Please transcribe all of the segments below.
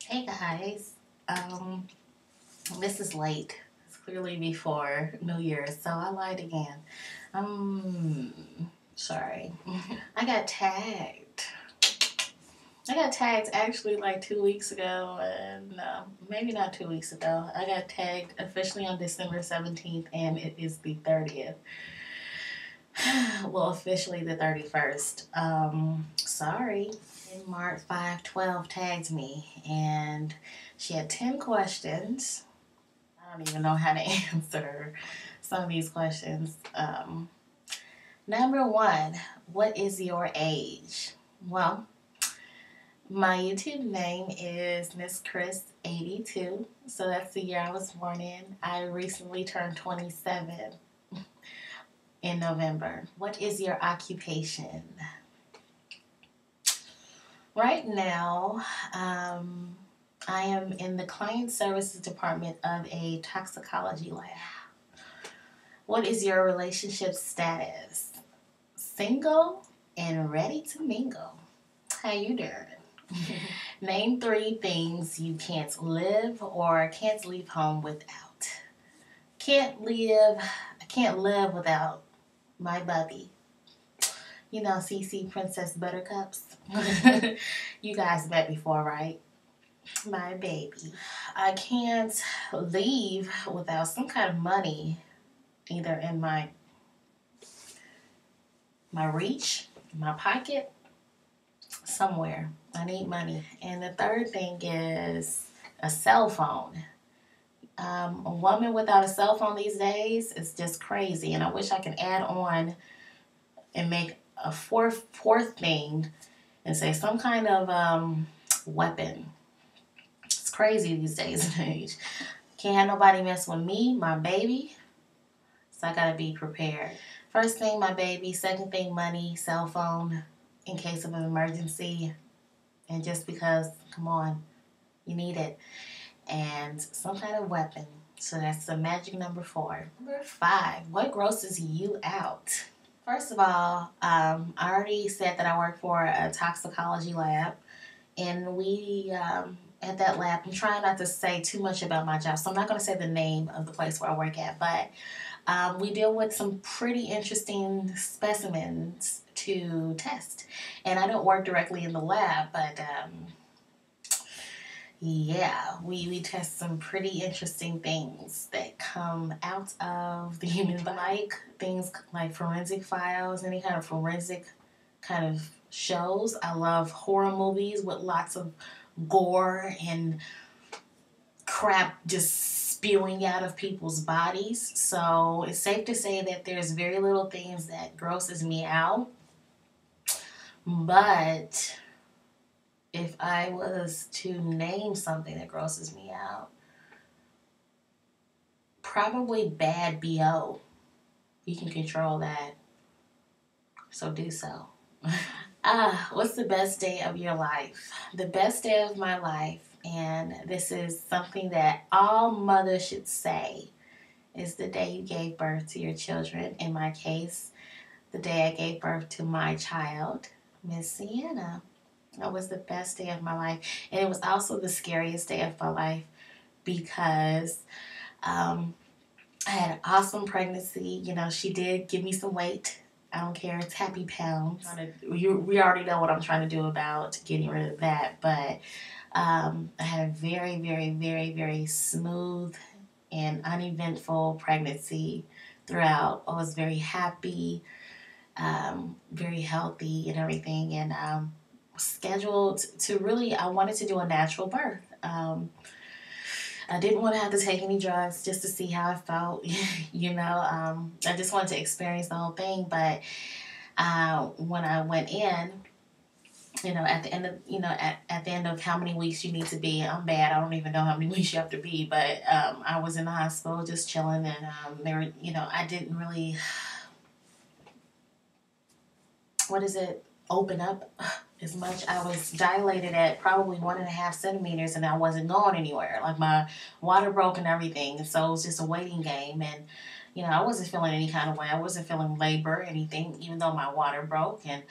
Hey guys, this is late. It's clearly before New Year's, so I lied again. Sorry. I got tagged. I got tagged actually like 2 weeks ago, and no, maybe not 2 weeks ago. I got tagged officially on December 17th, and it is the 30th. Well, officially the 31st. Sorry. Nmart 512 tagged me, and she had 10 questions. I don't even know how to answer some of these questions. Number one, what is your age? Well, my YouTube name is Miss Chris 82, so that's the year I was born in. I recently turned 27 in November. What is your occupation? Right now, I am in the client services department of a toxicology lab. What is your relationship status? Single and ready to mingle. How you doing? Name 3 things you can't live or can't leave home without. I can't live without my bubby. You know, CC Princess Buttercups. You guys met before, right? My baby. I can't leave without some kind of money, either in my reach, my pocket, somewhere. I need money. And the third thing is a cell phone. A woman without a cell phone these days is just crazy. And I wish I could add on and make a fourth thing and say some kind of weapon. It's crazy these days and age. Can't have nobody mess with me, my baby. So I gotta be prepared. First thing, my baby. Second thing, money, cell phone, in case of an emergency. And just because, come on, you need it. And some kind of weapon. So that's the magic number 4. Number 5, what grosses you out? First of all, I already said that I work for a toxicology lab. And we, at that lab, I'm trying not to say too much about my job. So I'm not going to say the name of the place where I work at. But we deal with some pretty interesting specimens to test. And I don't work directly in the lab, but yeah, we test some pretty interesting things that come out of the human body. Like things like forensic files, any kind of forensic kind of shows. I love horror movies with lots of gore and crap just spewing out of people's bodies. So it's safe to say that there's very little things that grosses me out. But if I was to name something that grosses me out, probably bad BO. You can control that, so do so. What's the best day of your life? The best day of my life, and this is something that all mothers should say, is the day you gave birth to your children. In my case, the day I gave birth to my child, Miss Sienna. That was the best day of my life. And it was also the scariest day of my life because I had an awesome pregnancy. You know, she did give me some weight. I don't care. It's happy pounds. We already know what I'm trying to do about getting rid of that. But I had a very, very, very, very smooth and uneventful pregnancy throughout. I was very happy, very healthy and everything. And scheduled to really, I wanted to do a natural birth. I didn't want to have to take any drugs just to see how I felt, you know. I just wanted to experience the whole thing. But when I went in, you know, at the end of, you know, at the end of how many weeks you need to be, I'm bad. I don't even know how many weeks you have to be. But I was in the hospital just chilling, and they were, you know, I didn't really, open up as much. I was dilated at probably 1.5 centimeters, and I wasn't going anywhere. Like my water broke and everything, and so it was just a waiting game. And you know, I wasn't feeling any kind of way. I wasn't feeling labor or anything, even though my water broke. And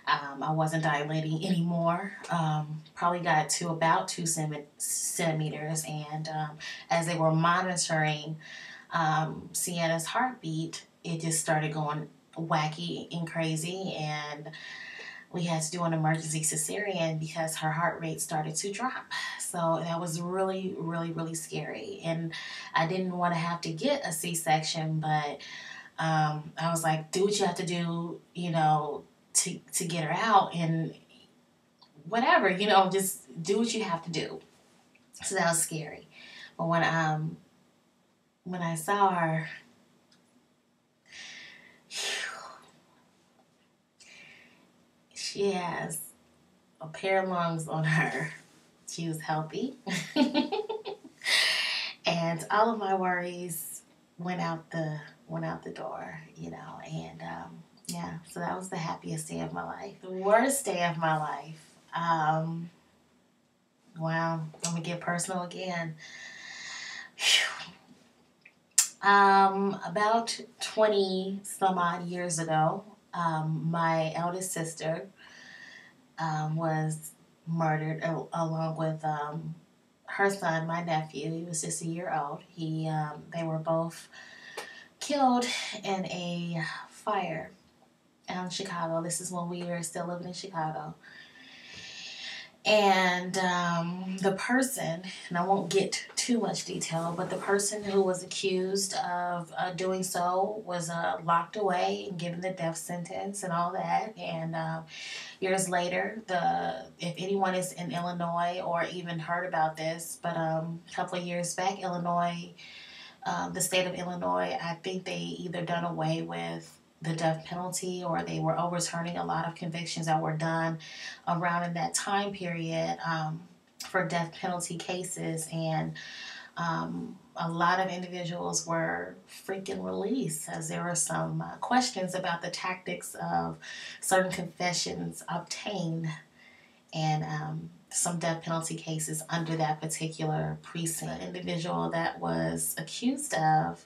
I wasn't dilating anymore. Probably got to about 2 centimeters. And as they were monitoring Sienna's heartbeat, it just started going wacky and crazy. And we had to do an emergency cesarean because her heart rate started to drop. So that was really, really, really scary. And I didn't want to have to get a C-section, but I was like, do what you have to do, you know, to get her out, and whatever, you know, just do what you have to do. So that was scary. But when I saw her, she has a pair of lungs on her. She was healthy. And all of my worries went out the door, you know. And yeah, so that was the happiest day of my life. The worst day of my life. Wow, I'm gonna get personal again. About 20 some odd years ago, my eldest sister was murdered along with her son, my nephew. He was just a year old. They were both killed in a fire in Chicago. This is when we were still living in Chicago. And the person, and I won't get too much detail, but the person who was accused of doing so was locked away and given the death sentence and all that. And years later, if anyone is in Illinois or even heard about this, but a couple of years back, Illinois, the state of Illinois, I think they either done away with the death penalty, or they were overturning a lot of convictions that were done around in that time period for death penalty cases. And a lot of individuals were freaking released, as there were some questions about the tactics of certain confessions obtained, and some death penalty cases under that particular precinct. The individual that was accused of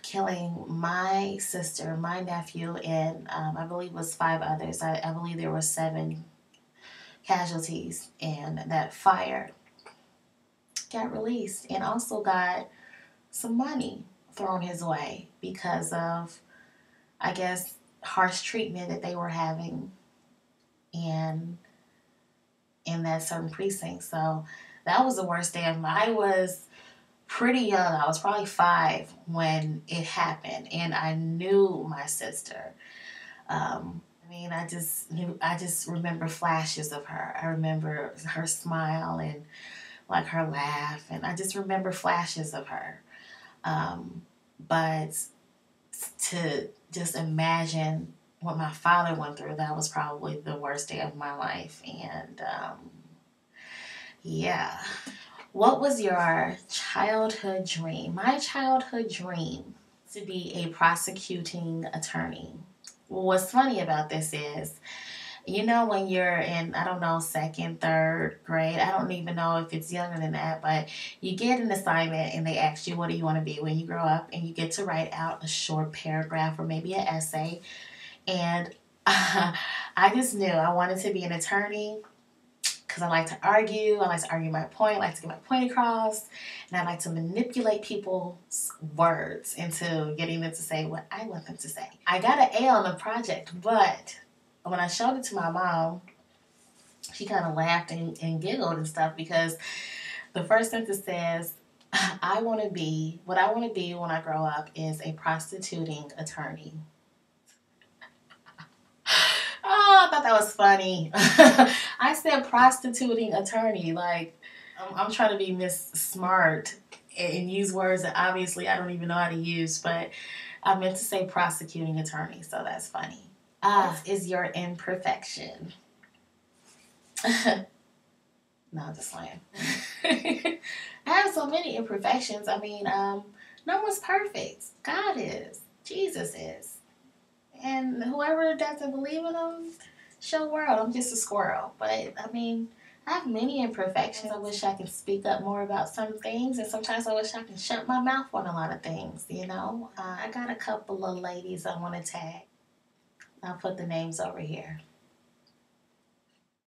killing my sister, my nephew, and I believe it was 5 others. I believe there were 7 casualties in that fire. Got released and also got some money thrown his way because of, I guess, harsh treatment that they were having in that certain precinct. So that was the worst day of my. I was pretty young. I was probably 5 when it happened, and I knew my sister. I mean, I just remember flashes of her. I remember her smile and like her laugh, and I just remember flashes of her. But to just imagine what my father went through, that was probably the worst day of my life. And yeah. What was your childhood dream? My childhood dream to be a prosecuting attorney. Well, what's funny about this is, you know, when you're in, I don't know, 2nd, 3rd grade, I don't even know if it's younger than that, but you get an assignment and they ask you, what do you want to be when you grow up? And you get to write out a short paragraph or maybe an essay. And I just knew I wanted to be an attorney because I like to argue. I like to argue my point. I like to get my point across. And I like to manipulate people's words into getting them to say what I want them to say. I got an A on the project, but when I showed it to my mom, she kind of laughed and giggled and stuff, because the first sentence says, what I want to be when I grow up is a prostituting attorney. Oh, I thought that was funny. I said prostituting attorney. Like, I'm trying to be Miss Smart and use words that obviously I don't even know how to use, but I meant to say prosecuting attorney, so that's funny. Is your imperfection? No, just playing. I have so many imperfections. I mean, no one's perfect. God is. Jesus is. And whoever doesn't believe in them, show world. I'm just a squirrel. But, I mean, I have many imperfections. I wish I could speak up more about some things. And sometimes I wish I could shut my mouth on a lot of things, you know. I got a couple of ladies I want to tag. I'll put the names over here.